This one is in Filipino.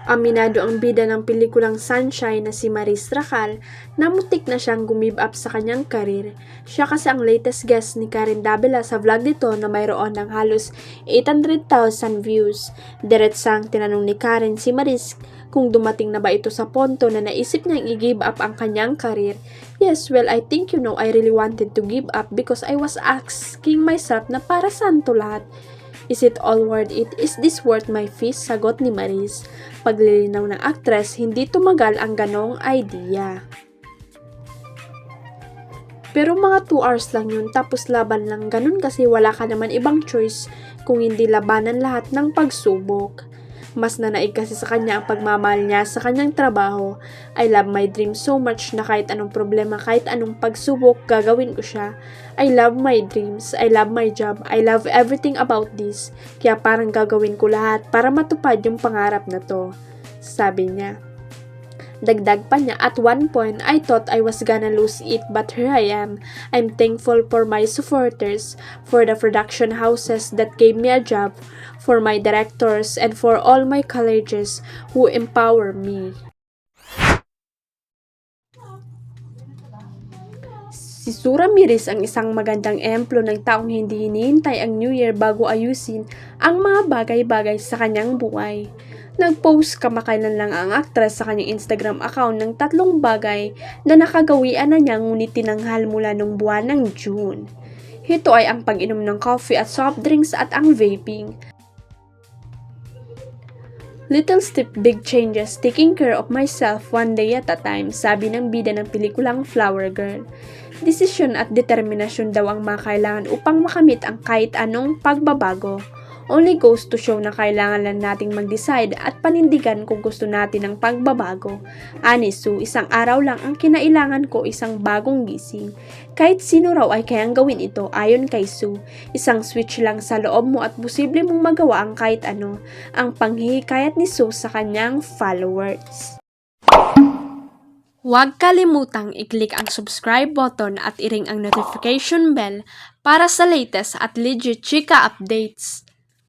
Aminado ang bida ng pelikulang Sunshine na si Maris Racal na mutik na siyang gumib up sa kanyang karir. Siya kasi ang latest guest ni Karen Davila sa vlog nito na mayroon ng halos 800,000 views. Diretsang tinanong ni Karen si Maris kung dumating na ba ito sa punto na naisip niyang i-give up ang kanyang karir. Yes, well, I think I really wanted to give up because I was asking myself na para saan to lahat? Is it all worth it? Is this worth my fees? Sagot ni Maris. Paglilinaw ng aktres, hindi tumagal ang ganong idea. Pero mga 2 hours lang yun, tapos laban lang. Ganun kasi wala ka naman ibang choice kung hindi labanan lahat ng pagsubok. Mas nanaig kasi sa kanya ang pagmamahal niya sa kanyang trabaho. I love my dream so much na kahit anong problema, kahit anong pagsubok, gagawin ko siya. I love my dreams, I love my job, I love everything about this. Kaya parang gagawin ko lahat para matupad yung pangarap na to. Sabi niya. Dagdag pa niya, at one point, I thought I was gonna lose it but here I am. I'm thankful for my supporters, for the production houses that gave me a job, for my directors, and for all my colleagues who empower me. Si Sura Miris ang isang magandang ehemplo ng taong hindi hinihintay ang New Year bago ayusin ang mga bagay-bagay sa kanyang buhay. Nag-post kamakailan lang ang aktres sa kanyang Instagram account ng 3 bagay na nakagawian na niya ngunit tinanghal mula nung buwan ng June. Ito ay ang pag-inom ng coffee at soft drinks at ang vaping. Little step, big changes, taking care of myself one day at a time, sabi ng bida ng pelikulang Flower Girl. Desisyon at determinasyon daw ang makailangan upang makamit ang kahit anong pagbabago. Only goes to show na kailangan lang nating mag-decide at panindigan kung gusto natin ng pagbabago. Ani Sue, isang araw lang ang kinailangan ko, isang bagong gising. Kahit sino raw ay kayang gawin ito, ayon kay Sue. Isang switch lang sa loob mo at posible mong magawa ang kahit ano. Ang panghihikayat ni Sue sa kanyang followers. Huwag kalimutang i-click ang subscribe button at i-ring ang notification bell para sa latest at legit chika updates.